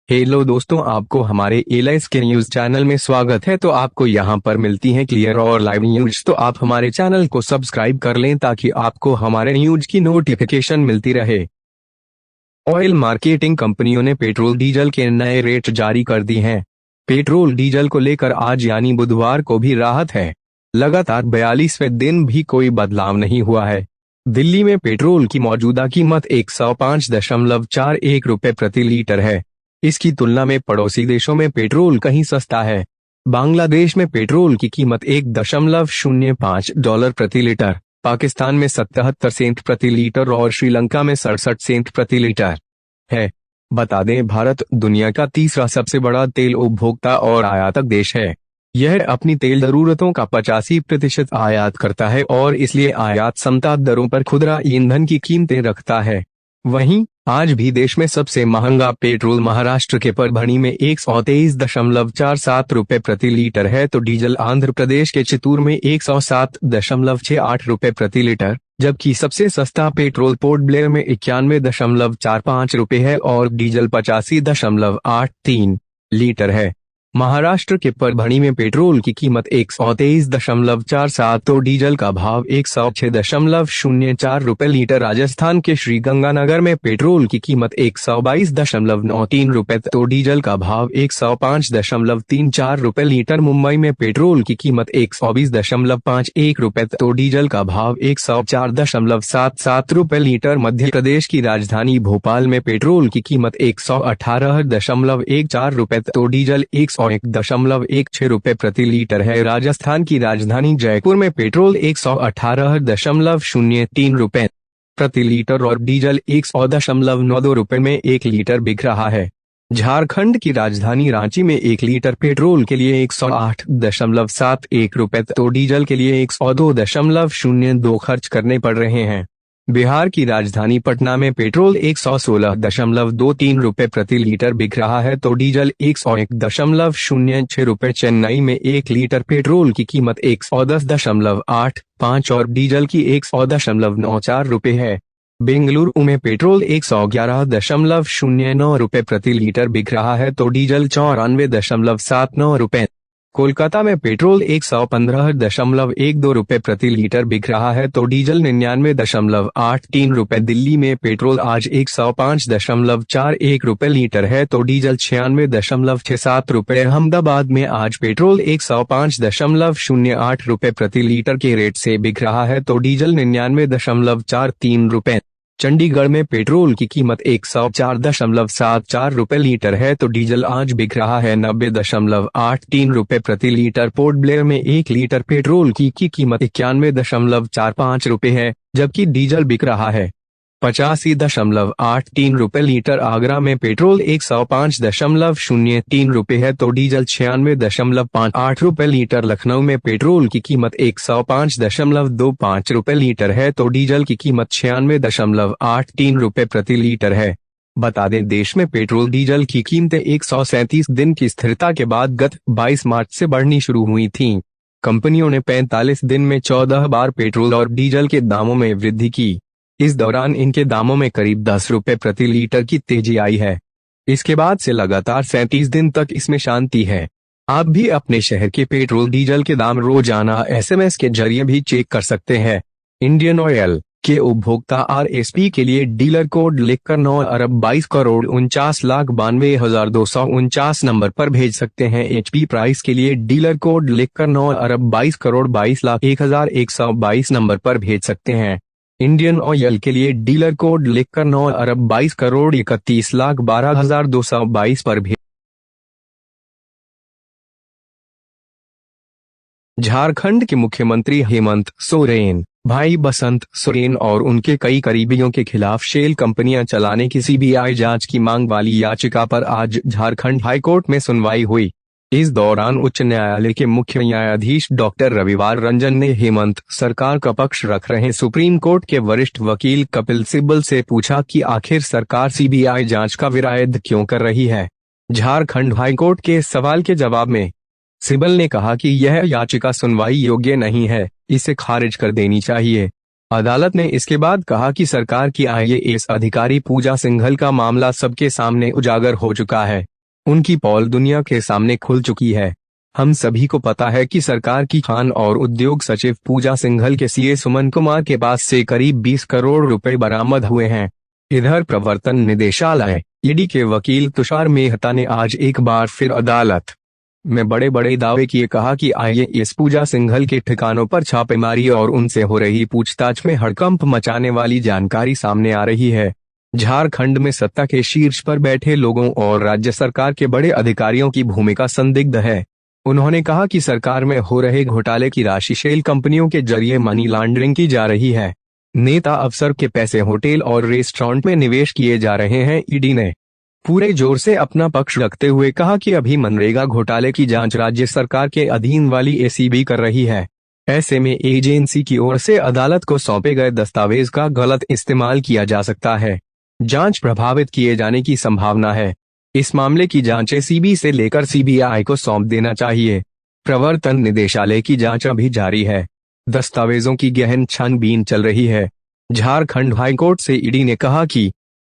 Hello दोस्तों, आपको हमारे एलाइस के न्यूज चैनल में स्वागत है। तो आपको यहां पर मिलती हैं क्लियर और लाइव न्यूज। तो आप हमारे चैनल को सब्सक्राइब कर लें ताकि आपको हमारे न्यूज की नोटिफिकेशन मिलती रहे। ऑयल मार्केटिंग कंपनियों ने पेट्रोल डीजल के नए रेट जारी कर दिए हैं। पेट्रोल डीजल को लेकर आज यानी बुधवार को भी राहत है। लगातार 42वें दिन भी कोई बदलाव नहीं हुआ है। दिल्ली में पेट्रोल की मौजूदा कीमत 105.41 रुपए प्रति लीटर है। इसकी तुलना में पड़ोसी देशों में पेट्रोल कहीं सस्ता है। बांग्लादेश में पेट्रोल की कीमत $1.05 प्रति लीटर, पाकिस्तान में 77 सेंट प्रति लीटर और श्रीलंका में 67 सेंट प्रति लीटर है। बता दें, भारत दुनिया का तीसरा सबसे बड़ा तेल उपभोक्ता और आयातक देश है। यह अपनी तेल जरूरतों का 85% आयात करता है और इसलिए आयात समता दरों पर खुदरा ईंधन की कीमतें रखता है। वहीं आज भी देश में सबसे महंगा पेट्रोल महाराष्ट्र के परभणी में 123.47 रुपए प्रति लीटर है, तो डीजल आंध्र प्रदेश के चितूर में 107.68 रुपए प्रति लीटर, जबकि सबसे सस्ता पेट्रोल पोर्ट ब्लेयर में 91.45 रुपए है और डीजल 85.83 लीटर है। महाराष्ट्र के परभणी में पेट्रोल की कीमत 123.47 तो डीजल का भाव 106.04 रुपए लीटर। राजस्थान के श्रीगंगानगर में पेट्रोल की कीमत 122.93 रुपए तो डीजल का भाव 105.34 रुपए लीटर। मुंबई में पेट्रोल की कीमत 120.51 रुपए तो डीजल का भाव 104.77 रुपए लीटर। मध्य प्रदेश की राजधानी भोपाल में पेट्रोल की कीमत 118.14 रुपए तो डीजल 101.16 रुपए प्रति लीटर है। राजस्थान की राजधानी जयपुर में पेट्रोल 118.03 रुपए प्रति लीटर और डीजल 100.92 रुपए में 1 लीटर बिक रहा है। झारखंड की राजधानी रांची में 1 लीटर पेट्रोल के लिए 108.71 रुपए तो डीजल के लिए 102.02 खर्च करने पड़ रहे हैं। बिहार की राजधानी पटना में पेट्रोल 116.23 रुपए प्रति लीटर बिक रहा है, तो डीजल 101.06 रुपए। चेन्नई में 1 लीटर पेट्रोल की कीमत 110.85 और डीजल की 100.94 रुपए है। बेंगलुरु में पेट्रोल 111.09 रुपए प्रति लीटर बिक रहा है, तो डीजल 94.79 रुपए। कोलकाता में पेट्रोल 115.12 रुपए प्रति लीटर बिक रहा है, तो डीजल 99.83 रुपए। दिल्ली में पेट्रोल आज 105.41 रुपए लीटर है, तो डीजल 96.67 रुपए। अहमदाबाद में आज पेट्रोल 105.08 रुपए प्रति लीटर के रेट से बिक रहा है, तो डीजल 99.43 रुपए। चंडीगढ़ में पेट्रोल की कीमत 104.74 रुपए लीटर है, तो डीजल आज बिक रहा है 90.83 रुपए प्रति लीटर। पोर्ट ब्लेयर में 1 लीटर पेट्रोल की कीमत 91.45 रुपए है, जबकि डीजल बिक रहा है 85.83 रुपए लीटर। आगरा में पेट्रोल 105.03 रुपए है, तो डीजल 96.58 रुपए लीटर। लखनऊ में पेट्रोल की कीमत 105.25 रुपए लीटर है, तो डीजल की कीमत 96.83 रुपए प्रति लीटर है। बता दें, देश में पेट्रोल डीजल की कीमतें 137 दिन की स्थिरता के बाद गत 22 मार्च से बढ़नी शुरू हुई थीं। कंपनियों ने 45 दिन में 14 बार पेट्रोल और डीजल के दामों में वृद्धि की। इस दौरान इनके दामों में करीब 10 रुपए प्रति लीटर की तेजी आई है। इसके बाद से लगातार 37 दिन तक इसमें शांति है। आप भी अपने शहर के पेट्रोल डीजल के दाम रोजाना SMS के जरिए भी चेक कर सकते हैं। इंडियन ऑयल के उपभोक्ता RSP के लिए डीलर कोड लिखकर 9,22,49,92,249 नंबर पर भेज सकते हैं। HP प्राइस के लिए डीलर कोड लिखकर 9,22,22,01,122 नंबर पर भेज सकते हैं। इंडियन ऑयल के लिए डीलर कोड लिखकर 9,22,31,12,222 पर भेज। झारखंड के मुख्यमंत्री हेमंत सोरेन, भाई बसंत सोरेन और उनके कई करीबियों के खिलाफ शेल कंपनियां चलाने की CBI जांच की मांग वाली याचिका पर आज झारखंड हाईकोर्ट में सुनवाई हुई। इस दौरान उच्च न्यायालय के मुख्य न्यायाधीश डॉक्टर रविवार रंजन ने हेमंत सरकार का पक्ष रख रहे सुप्रीम कोर्ट के वरिष्ठ वकील कपिल सिब्बल से पूछा कि आखिर सरकार CBI जांच का विरोध क्यों कर रही है। झारखंड हाईकोर्ट के सवाल के जवाब में सिब्बल ने कहा कि यह याचिका सुनवाई योग्य नहीं है, इसे खारिज कर देनी चाहिए। अदालत ने इसके बाद कहा कि सरकार की IAS अधिकारी पूजा सिंघल का मामला सबके सामने उजागर हो चुका है। उनकी पॉल दुनिया के सामने खुल चुकी है। हम सभी को पता है कि सरकार की खान और उद्योग सचिव पूजा सिंघल के सीए सुमन कुमार के पास से करीब 20 करोड़ रुपए बरामद हुए हैं। इधर प्रवर्तन निदेशालय ईडी के वकील तुषार मेहता ने आज एक बार फिर अदालत में बड़े बड़े दावे किए, कहा कि आईएएस पूजा सिंघल के ठिकानों पर छापेमारी और उनसे हो रही पूछताछ में हड़कंप मचाने वाली जानकारी सामने आ रही है। झारखंड में सत्ता के शीर्ष पर बैठे लोगों और राज्य सरकार के बड़े अधिकारियों की भूमिका संदिग्ध है। उन्होंने कहा कि सरकार में हो रहे घोटाले की राशि शेल कंपनियों के जरिए मनी लॉन्ड्रिंग की जा रही है। नेता अफसर के पैसे होटल और रेस्टोरेंट में निवेश किए जा रहे हैं। ईडी ने पूरे जोर से अपना पक्ष रखते हुए कहा कि अभी मनरेगा घोटाले की जांच राज्य सरकार के अधीन वाली एसीबी कर रही है। ऐसे में एजेंसी की ओर से अदालत को सौंपे गए दस्तावेज का गलत इस्तेमाल किया जा सकता है। जांच प्रभावित किए जाने की संभावना है। इस मामले की जांच एसीबी से लेकर सीबीआई को सौंप देना चाहिए। प्रवर्तन निदेशालय की जांच अभी जारी है। दस्तावेजों की गहन छानबीन चल रही है। झारखंड हाईकोर्ट से ईडी ने कहा कि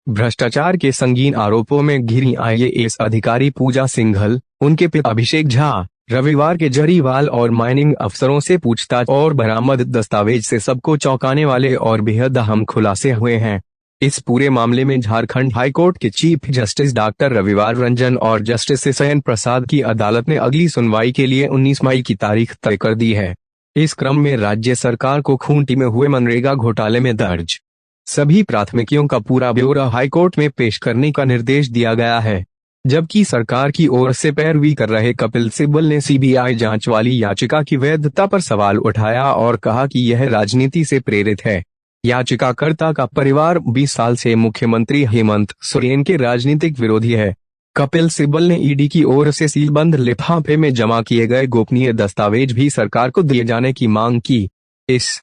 भ्रष्टाचार के संगीन आरोपों में घिरी आईएएस अधिकारी पूजा सिंघल, उनके पिता अभिषेक झा रविवार के जरीवाल और माइनिंग अफसरों से पूछताछ और बरामद दस्तावेज से सबको चौंकाने वाले और बेहद अहम खुलासे हुए हैं। इस पूरे मामले में झारखंड हाईकोर्ट के चीफ जस्टिस डॉक्टर रविवार रंजन और जस्टिस सयन प्रसाद की अदालत ने अगली सुनवाई के लिए 19 मई की तारीख तय कर दी है। इस क्रम में राज्य सरकार को खूंटी में हुए मनरेगा घोटाले में दर्ज सभी प्राथमिकियों का पूरा ब्यौरा हाईकोर्ट में पेश करने का निर्देश दिया गया है। जबकि सरकार की ओर से पैरवी कर रहे कपिल सिब्बल ने सीबीआई जांच वाली याचिका की वैधता पर सवाल उठाया और कहा कि यह राजनीति से प्रेरित है। याचिकाकर्ता का परिवार 20 साल से मुख्यमंत्री हेमंत सोरेन के राजनीतिक विरोधी है। कपिल सिब्बल ने ईडी की ओर से सीलबंद लिफाफे में जमा किए गए गोपनीय दस्तावेज भी सरकार को दिए जाने की मांग की। इस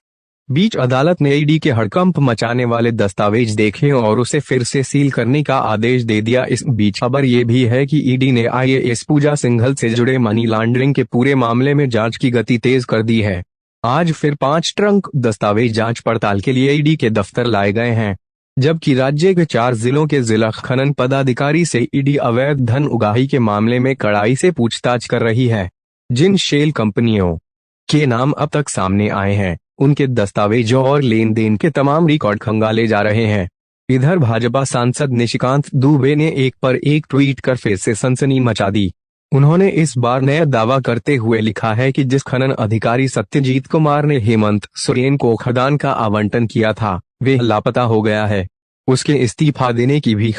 बीच अदालत ने ईडी के हड़कंप मचाने वाले दस्तावेज देखे और उसे फिर से सील करने का आदेश दे दिया। इस बीच खबर ये भी है कि ईडी ने आईएएस पूजा सिंघल से जुड़े मनी लॉन्ड्रिंग के पूरे मामले में जांच की गति तेज कर दी है। आज फिर 5 ट्रंक दस्तावेज जांच पड़ताल के लिए ईडी के दफ्तर लाए गए हैं, जबकि राज्य के 4 जिलों के जिला खनन पदाधिकारी से ईडी अवैध धन उगाही के मामले में कड़ाई से पूछताछ कर रही है। जिन शेल कंपनियों के नाम अब तक सामने आए हैं, उनके दस्तावेजों और लेन देन के तमाम रिकॉर्ड खंगाले जा रहे हैं। इधर भाजपा सांसद निशिकांत दुबे ने एक पर एक ट्वीट कर फिर से सनसनी मचा दी। उन्होंने इस बार नया दावा करते हुए लिखा है कि जिस खनन अधिकारी सत्यजीत कुमार ने हेमंत सोरेन को खदान का आवंटन किया था, वे लापता हो गया है। उसके इस्तीफा देने की भी।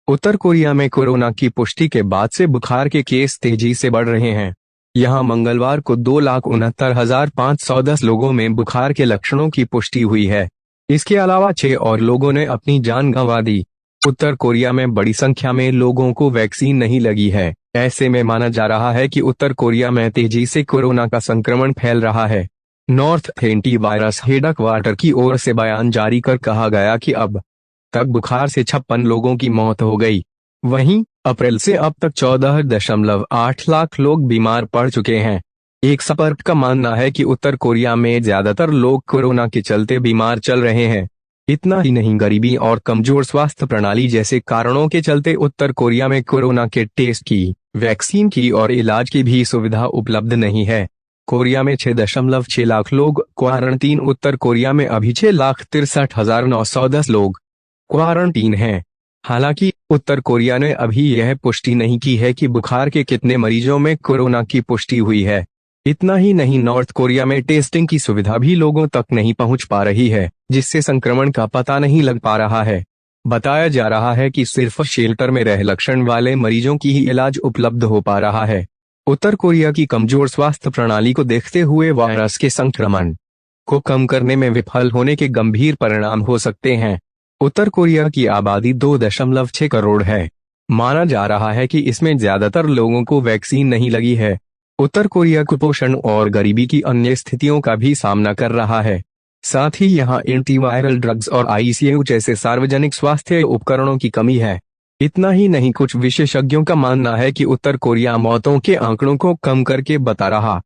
उत्तर कोरिया में कोरोना की पुष्टि के बाद से बुखार के केस तेजी से बढ़ रहे हैं। यहां मंगलवार को 2,69,510 लोगों में बुखार के लक्षणों की पुष्टि हुई है। इसके अलावा 6 और लोगों ने अपनी जान गंवा दी। उत्तर कोरिया में बड़ी संख्या में लोगों को वैक्सीन नहीं लगी है। ऐसे में माना जा रहा है कि उत्तर कोरिया में तेजी से कोरोना का संक्रमण फैल रहा है। नॉर्थ एंटीवायरस हेडक्वार्टर की ओर से बयान जारी कर कहा गया कि अब तक बुखार से 56 लोगों की मौत हो गई। वहीं अप्रैल से अब तक 14.8 लाख लोग बीमार पड़ चुके हैं। एक एक्सपर्ट का मानना है कि उत्तर कोरिया में ज्यादातर लोग कोरोना के चलते बीमार चल रहे हैं। इतना ही नहीं, गरीबी और कमजोर स्वास्थ्य प्रणाली जैसे कारणों के चलते उत्तर कोरिया में कोरोना के टेस्ट की, वैक्सीन की और इलाज की भी सुविधा उपलब्ध नहीं है। कोरिया में 6.6 लाख लोग क्वारंटीन। उत्तर कोरिया में अभी 6,63,910 लोग क्वारंटीन हैं। हालांकि उत्तर कोरिया ने अभी यह पुष्टि नहीं की है कि बुखार के कितने मरीजों में कोरोना की पुष्टि हुई है। इतना ही नहीं, नॉर्थ कोरिया में टेस्टिंग की सुविधा भी लोगों तक नहीं पहुंच पा रही है, जिससे संक्रमण का पता नहीं लग पा रहा है। बताया जा रहा है कि सिर्फ शेल्टर में रह लक्षण वाले मरीजों की ही इलाज उपलब्ध हो पा रहा है। उत्तर कोरिया की कमजोर स्वास्थ्य प्रणाली को देखते हुए वायरस के संक्रमण को कम करने में विफल होने के गंभीर परिणाम हो सकते हैं। उत्तर कोरिया की आबादी 2.6 करोड़ है। माना जा रहा है कि इसमें ज्यादातर लोगों को वैक्सीन नहीं लगी है। उत्तर कोरिया कुपोषण और गरीबी की अन्य स्थितियों का भी सामना कर रहा है। साथ ही यहां एंटीवायरल ड्रग्स और आईसीयू जैसे सार्वजनिक स्वास्थ्य उपकरणों की कमी है। इतना ही नहीं, कुछ विशेषज्ञों का मानना है कि उत्तर कोरिया मौतों के आंकड़ों को कम करके बता रहा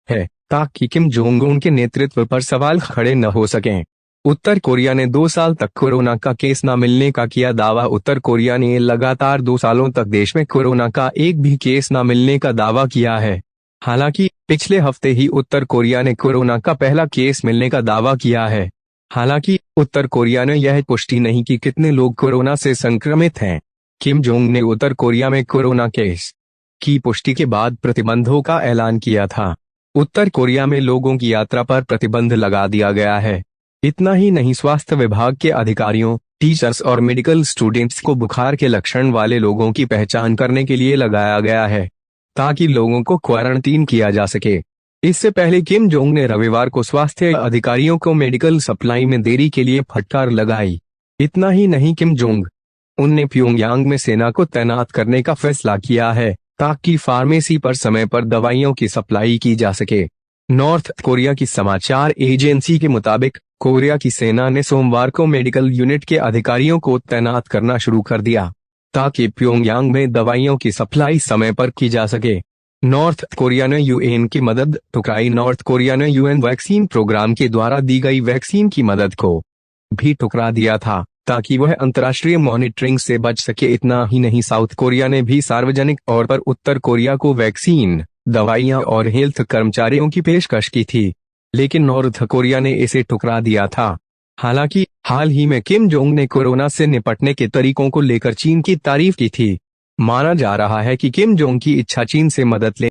है, ताकि किम जोंग उन के नेतृत्व पर सवाल खड़े न हो सकें। उत्तर कोरिया ने 2 साल तक कोरोना का केस न मिलने का किया दावा। उत्तर कोरिया ने लगातार 2 सालों तक देश में कोरोना का एक भी केस न मिलने का दावा किया है। हालांकि पिछले हफ्ते ही उत्तर कोरिया ने कोरोना का पहला केस मिलने का दावा किया है। हालांकि उत्तर कोरिया ने यह पुष्टि नहीं की कितने लोग कोरोना से संक्रमित हैं। किम जोंग ने उत्तर कोरिया में कोरोना केस की पुष्टि के बाद प्रतिबंधों का ऐलान किया था। उत्तर कोरिया में लोगों की यात्रा पर प्रतिबंध लगा दिया गया है। इतना ही नहीं, स्वास्थ्य विभाग के अधिकारियों, टीचर्स और मेडिकल स्टूडेंट्स को बुखार के लक्षण वाले लोगों की पहचान करने के लिए लगाया गया है, ताकि लोगों को क्वारंटीन किया जा सके। इससे पहले किम जोंग ने रविवार को स्वास्थ्य अधिकारियों को मेडिकल सप्लाई में देरी के लिए फटकार लगाई। इतना ही नहीं, किम जोंग उनने प्योंगयांग में सेना को तैनात करने का फैसला किया है, ताकि फार्मेसी पर समय पर दवाइयों की सप्लाई की जा सके। नॉर्थ कोरिया की समाचार एजेंसी के मुताबिक कोरिया की सेना ने सोमवार को मेडिकल यूनिट के अधिकारियों को तैनात करना शुरू कर दिया, ताकि प्योंगयांग में दवाइयों की सप्लाई समय पर की जा सके। नॉर्थ कोरिया ने यूएन की मदद ठुकराई। नॉर्थ कोरिया ने यूएन वैक्सीन प्रोग्राम के द्वारा दी गई वैक्सीन की मदद को भी ठुकरा दिया था, ताकि वह अंतर्राष्ट्रीय मॉनिटरिंग से बच सके। इतना ही नहीं, साउथ कोरिया ने भी सार्वजनिक तौर पर उत्तर कोरिया को वैक्सीन, दवाइयां और हेल्थ कर्मचारियों की पेशकश की थी, लेकिन नॉर्थ कोरिया ने इसे ठुकरा दिया था। हालांकि हाल ही में किम जोंग ने कोरोना से निपटने के तरीकों को लेकर चीन की तारीफ की थी। माना जा रहा है कि किम जोंग की इच्छा चीन से मदद ले